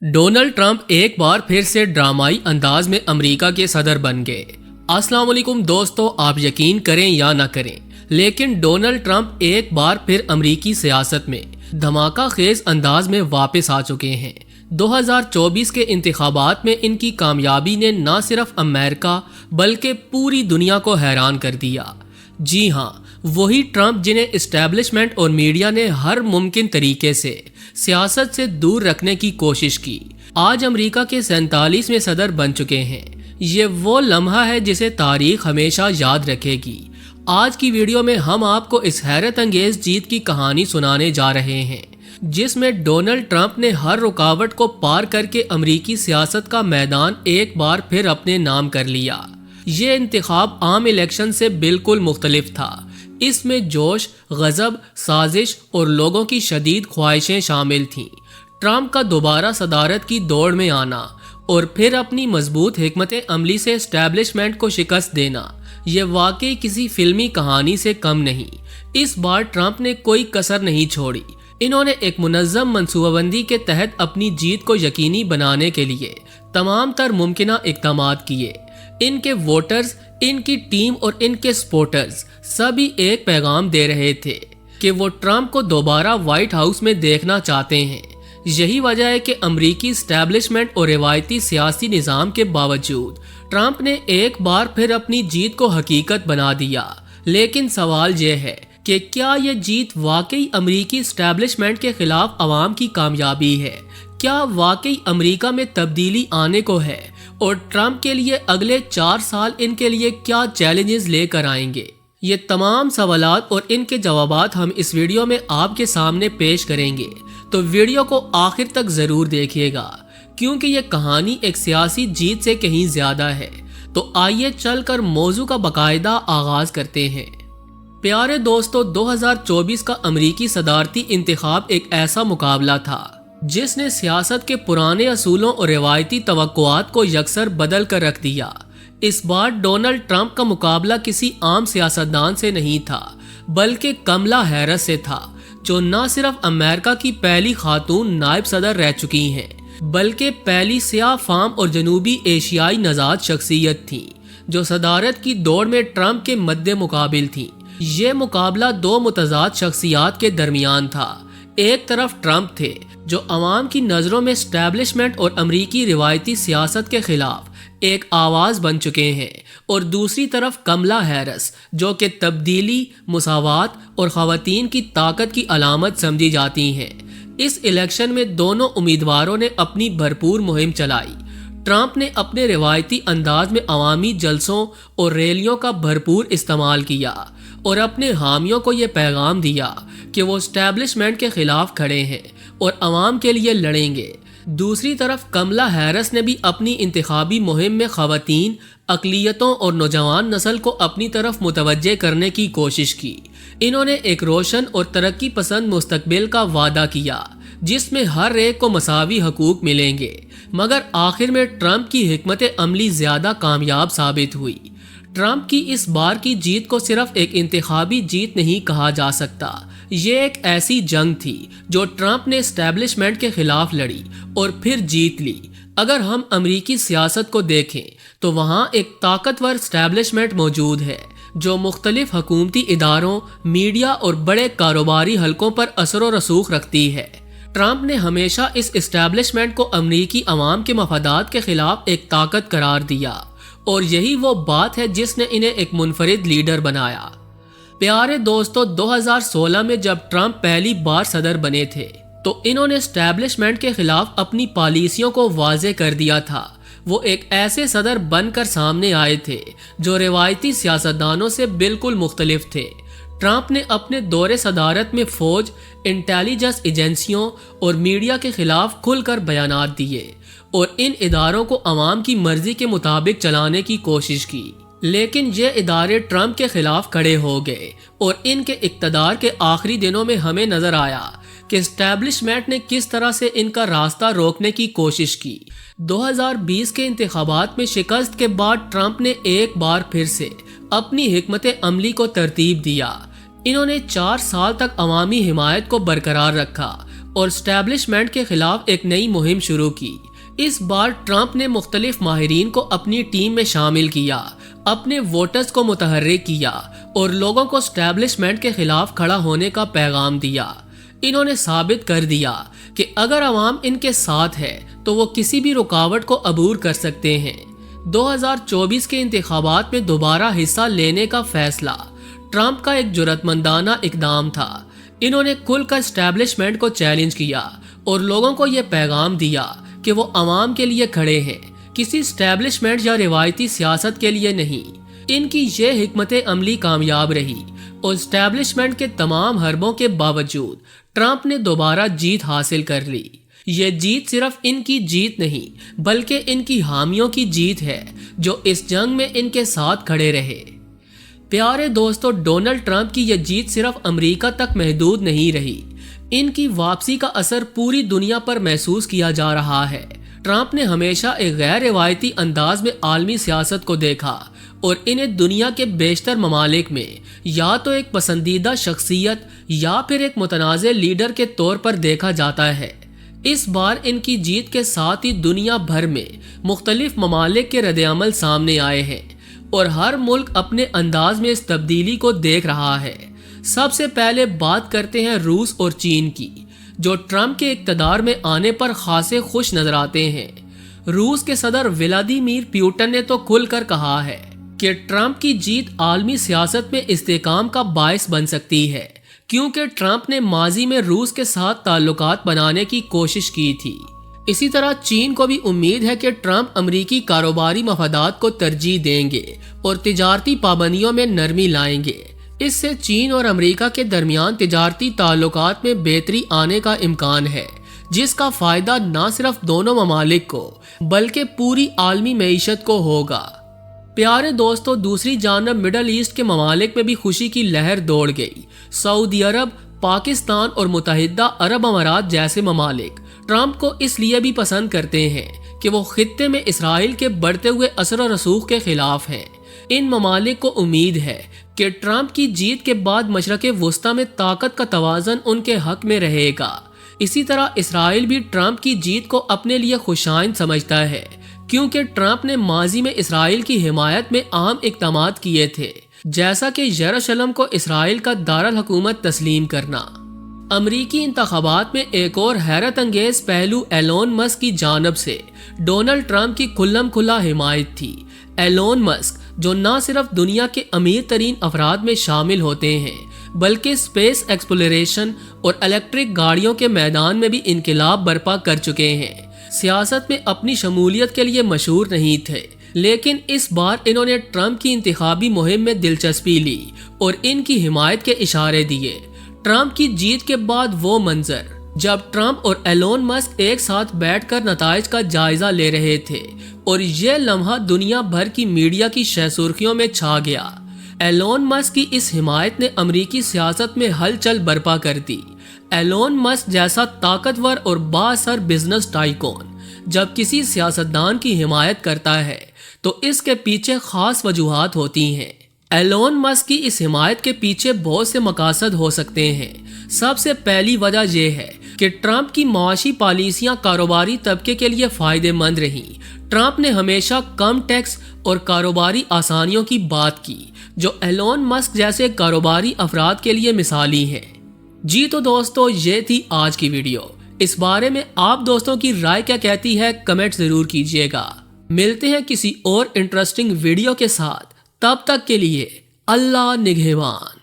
Donald Trump एक बार फिर से ड्रामाई अंदाज में अमेरिका के सदर बन गए। अस्सलाम वालेकुम दोस्तों, आप यकीन करें या ना करें, लेकिन डोनाल्ड ट्रंप एक बार फिर अमेरिकी सियासत में धमाका खेज अंदाज में वापस आ चुके हैं। 2024 के इंतखाबात में इनकी कामयाबी ने न सिर्फ अमेरिका बल्कि पूरी दुनिया को हैरान कर दिया। जी हाँ, वही ट्रंप जिन्हें इस्टेब्लिशमेंट और मीडिया ने हर मुमकिन तरीके से सियासत से दूर रखने की कोशिश की, आज अमेरिका के 47वें सदर बन चुके हैं। ये वो लम्हा है जिसे तारीख हमेशा याद रखेगी। आज की वीडियो में हम आपको इस हैरत अंगेज जीत की कहानी सुनाने जा रहे हैं, जिसमें डोनाल्ड ट्रंप ने हर रुकावट को पार करके अमेरिकी सियासत का मैदान एक बार फिर अपने नाम कर लिया। ये इंतखाब आम इलेक्शन से बिल्कुल मुख्तलिफ था। इसमें जोश, गजब, साजिश और लोगों की शदीद ख्वाहिशें शामिल थीं। ट्रंप का दोबारा सदारत की दौड़ में आना और फिर अपनी मजबूत हिकमत अमली से एस्टेब्लिशमेंट को शिकस्त देना, ये वाकई किसी फिल्मी कहानी से कम नहीं। इस बार ट्रंप ने कोई कसर नहीं छोड़ी। इन्होंने एक मुनज़्ज़म मनसूबाबंदी के तहत अपनी जीत को यकीनी बनाने के लिए तमाम तर मुमकिना इक़दामात किए। इनके वोटर्स, इनकी टीम और इनके सपोर्टर्स सभी एक पैगाम दे रहे थे कि वो ट्रंप को दोबारा व्हाइट हाउस में देखना चाहते हैं। यही वजह है कि अमरीकी एस्टेब्लिशमेंट और रिवायती सियासी निज़ाम के बावजूद ट्रंप ने एक बार फिर अपनी जीत को हकीकत बना दिया। लेकिन सवाल यह है कि क्या ये जीत वाकई अमरीकी एस्टेब्लिशमेंट के खिलाफ अवाम की कामयाबी है? क्या वाकई अमरीका में तब्दीली आने को है? और ट्रंप के लिए अगले 4 साल इनके लिए क्या चैलेंजेस लेकर आएंगे? ये तमाम सवालात और इनके जवाबात हम इस वीडियो में आपके सामने पेश करेंगे, तो वीडियो को आखिर तक जरूर देखिएगा, क्योंकि ये कहानी एक सियासी जीत से कहीं ज्यादा है। तो आइए चलकर मौजू का बाकायदा आगाज करते हैं। प्यारे दोस्तों, 2024 का अमरीकी सदारती इंतखाब एक ऐसा मुकाबला था जिसने सियासत के पुराने असूलों और रिवायती तवक्कुआत को यकसर बदल कर रख दिया। इस बार डोनाल्ड ट्रंप का मुकाबला किसी आम सियासतदान से नहीं था, बल्कि कमला हैरिस से था, जो न सिर्फ अमेरिका की पहली खातून नायब सदर रह चुकी हैं, बल्कि पहली सियाह फाम और जनूबी एशियाई नजाद शख्सियत थी, जो सदारत की दौड़ में ट्रंप के मद्दे मुकाबिल थी। ये मुकाबला दो मुतजाद शख्सियात के दरमियान था। एक तरफ ट्रंप थे, जो अवाम की नज़रों में एस्टेब्लिशमेंट और अमरीकी रिवायती सियासत के खिलाफ एक आवाज़ बन चुके हैं, और दूसरी तरफ कमला हैरिस, जो कि तब्दीली, मुसावात और ख़वातीन की ताकत की अलामत समझी जाती हैं। इस इलेक्शन में दोनों उम्मीदवारों ने अपनी भरपूर मुहिम चलाई। ट्रंप ने अपने रिवायती अंदाज में अवामी जलसों और रैलियों का भरपूर इस्तेमाल किया और अपने हामियों को ये पैगाम दिया कि वो एस्टेब्लिशमेंट के खिलाफ खड़े हैं और अवाम के लिए लड़ेंगे। दूसरी तरफ कमला हैरिस ने भी अपनी इंतखाबी मुहिम में ख़वातीन, अक़लियतों और नौजवान नस्ल को अपनी तरफ मुतवज्जे करने की कोशिश की। इन्होंने एक रोशन और तरक्की पसंद मुस्तकबिल का वादा किया, जिसमें हर एक को मसावी हकूक मिलेंगे। मगर आखिर में ट्रंप की हिकमत अमली ज़्यादा कामयाब साबित हुई। ट्रंप की इस बार की जीत को सिर्फ एक इंतखाबी जीत नहीं कहा जा सकता। ये एक ऐसी जंग थी जो ट्रंप ने एस्टेब्लिशमेंट के खिलाफ लड़ी और फिर जीत ली। अगर हम अमरीकी सियासत को देखें तो वहाँ एक ताकतवर एस्टेब्लिशमेंट मौजूद है, जो मुख्तलिफ हुकूमती इदारों, मीडिया और बड़े कारोबारी हलकों पर असर व रसूख रखती है। ट्रंप ने हमेशा इस एस्टेब्लिशमेंट को अमरीकी अवाम के मफादात के खिलाफ एक ताकत करार दिया, और यही वो बात है जिसने इन्हें एक मुनफरिद लीडर बनाया। प्यारे दोस्तों, 2016 में जब ट्रंप पहली बार सदर बने थे, तो इन्होंने एस्टेब्लिशमेंट के खिलाफ अपनी पॉलिसियों को वाज़े कर दिया था। वो एक ऐसे सदर बनकर सामने आए थे जो रिवायती सियासतदानों से बिल्कुल मुख्तलिफ थे। ट्रंप ने अपने दौरे सदारत में फौज, इंटेलिजेंस एजेंसियों और मीडिया के खिलाफ खुलकर बयानात दिए और इन इदारों को अवाम की मर्जी के मुताबिक चलाने की कोशिश की। लेकिन ये इदारे ट्रंप के खिलाफ खड़े हो गए और इनके इक़्तिदार के आखिरी दिनों में हमें नजर आया कि एस्टेब्लिशमेंट ने किस तरह से इनका रास्ता रोकने की कोशिश की। 2020 के इंतखाबात में शिकस्त के बाद ट्रंप ने एक बार फिर से अपनी हिकमत अमली को तरतीब दिया। इन्होंने 4 साल तक अवामी हिमायत को बरकरार रखा اور اسٹیبلشمنٹ کے خلاف ایک نئی مہم شروع کی۔ اس بار ٹرمپ نے مختلف ماہرین کو اپنی ٹیم میں شامل کیا، اپنے ووٹرز کو متحرک کیا اور لوگوں کو اسٹیبلشمنٹ کے خلاف کھڑا ہونے کا پیغام دیا۔ انہوں نے ثابت کر دیا کہ اگر عوام ان کے ساتھ ہے تو وہ کسی بھی رکاوٹ کو عبور کر سکتے ہیں۔ 2024 کے انتخابات میں دوبارہ حصہ لینے کا فیصلہ ٹرمپ کا ایک جرأتمندانہ اقدام تھا۔ انہوں نے کھل کر اسٹیبلشمنٹ کو چیلنج کیا اور لوگوں کو یہ پیغام دیا کہ وہ عوام کے لیے کھڑے ہیں، کسی اسٹیبلشمنٹ یا روایتی سیاست کے لیے نہیں۔ ان کی یہ حکمت عملی کامیاب رہی اور اسٹیبلشمنٹ کے تمام حربوں کے باوجود ٹرمپ نے دوبارہ جیت حاصل کر لی۔ یہ جیت صرف ان کی جیت نہیں بلکہ ان کی حامیوں کی جیت ہے جو اس جنگ میں ان کے ساتھ کھڑے رہے۔ پیارے دوستو، ڈونلڈ ٹرمپ کی یہ جیت صرف امریکہ تک محدود نہیں رہی، ان کی واپسی کا اثر پوری دنیا پر محسوس کیا جا رہا ہے۔ ٹرمپ نے ہمیشہ ایک غیر روایتی انداز میں عالمی سیاست کو دیکھا اور انہیں دنیا کے بیشتر ممالک میں یا تو ایک پسندیدہ شخصیت یا پھر ایک متنازع لیڈر کے طور پر دیکھا جاتا ہے۔ اس بار ان کی جیت کے ساتھ ہی دنیا بھر میں مختلف ممالک کے رد عمل سامنے آئے ہیں اور ہر ملک اپنے انداز میں اس تبدیلی کو دیکھ رہا ہے۔ سب سے پہلے بات کرتے ہیں روس اور چین کی، جو ٹرمپ کے اقتدار میں آنے پر خاصے خوش نظر آتے ہیں۔ روس کے صدر ولادیمیر پیوٹن نے تو کھل کر کہا ہے کہ ٹرمپ کی جیت عالمی سیاست میں استحکام کا باعث بن سکتی ہے، کیونکہ ٹرمپ نے ماضی میں روس کے ساتھ تعلقات بنانے کی کوشش کی تھی۔ اسی طرح چین کو بھی امید ہے کہ ٹرمپ امریکی کاروباری مفادات کو ترجیح دیں گے اور تجارتی پابندیوں میں نرمی لائیں گے۔ اس سے چین اور امریکہ کے درمیان تجارتی تعلقات میں بہتری آنے کا امکان ہے، جس کا فائدہ نہ صرف دونوں ممالک کو بلکہ پوری عالمی معیشت کو ہوگا۔ پیارے دوستو، دوسری جانب مڈل ایسٹ کے ممالک میں بھی خوشی کی لہر دوڑ گئی۔ سعودی عرب، پاکستان اور متحدہ عرب امارات جیسے ممالک ٹرمپ کو اس لیے بھی پسند کرتے ہیں کہ وہ خطے میں اسرائیل کے بڑھتے ہوئے اثر و رسوخ کے خلاف ہیں۔ ان ممالک کو امید ہے کہ ٹرمپ کی جیت کے بعد مشرق وسطی میں طاقت کا توازن ان کے حق میں رہے گا۔ اسی طرح اسرائیل بھی ٹرمپ کی جیت کو اپنے لیے خوشائند سمجھتا ہے، کیونکہ ٹرمپ نے ماضی میں اسرائیل کی حمایت میں اہم اقدامات کیے تھے، جیسا کہ یروشلم کو اسرائیل کا دارالحکومت تسلیم کرنا۔ امریکی انتخابات میں ایک اور حیرت انگیز پہلو ایلون مسک کی جانب سے ڈونلڈ ٹرمپ کی کھلم کھلا حمایت تھی۔ ایلون مسک، جو نہ صرف دنیا کے امیر ترین افراد میں شامل ہوتے ہیں بلکہ اسپیس ایکسپلوریشن اور الیکٹرک گاڑیوں کے میدان میں بھی انقلاب برپا کر چکے ہیں، سیاست میں اپنی شمولیت کے لیے مشہور نہیں تھے، لیکن اس بار انہوں نے ٹرمپ کی انتخابی مہم میں دلچسپی لی اور ان کی حمایت کے اشارے دیے۔ ٹرمپ کی جیت کے بعد وہ منظر جب ٹرمپ اور ایلون مسک ایک ساتھ بیٹھ کر نتائج کا جائزہ لے رہے تھے اور یہ لمحہ دنیا بھر کی میڈیا کی شہ سرخیوں میں چھا گیا۔ ایلون مسک کی اس حمایت نے امریکی سیاست میں ہلچل برپا کر دی۔ ایلون مسک جیسا طاقتور اور بااثر بزنس ٹائکون جب کسی سیاستدان کی حمایت کرتا ہے تو اس کے پیچھے خاص وجوہات ہوتی ہیں۔ ایلون مسک کی اس حمایت کے پیچھے بہت سے مقاصد ہو سکتے ہیں۔ سب سے پہلی وجہ یہ ہے کہ ٹرمپ کی معاشی پالیسیاں کاروباری طبقے کے لیے فائدہ مند رہیں۔ ٹرمپ نے ہمیشہ کم ٹیکس اور کاروباری آسانیوں کی بات کی، جو ایلون مسک جیسے کاروباری افراد کے لیے مثالی ہیں۔ جی تو دوستو، یہ تھی آج کی ویڈیو۔ اس بارے میں آپ دوستوں کی رائے کیا کہتی ہے، کمنٹ ضرور کیجیے گا۔ ملتے ہیں کسی اور انٹرسٹنگ ویڈیو کے ساتھ، تب تک کے لیے اللہ نگہبان۔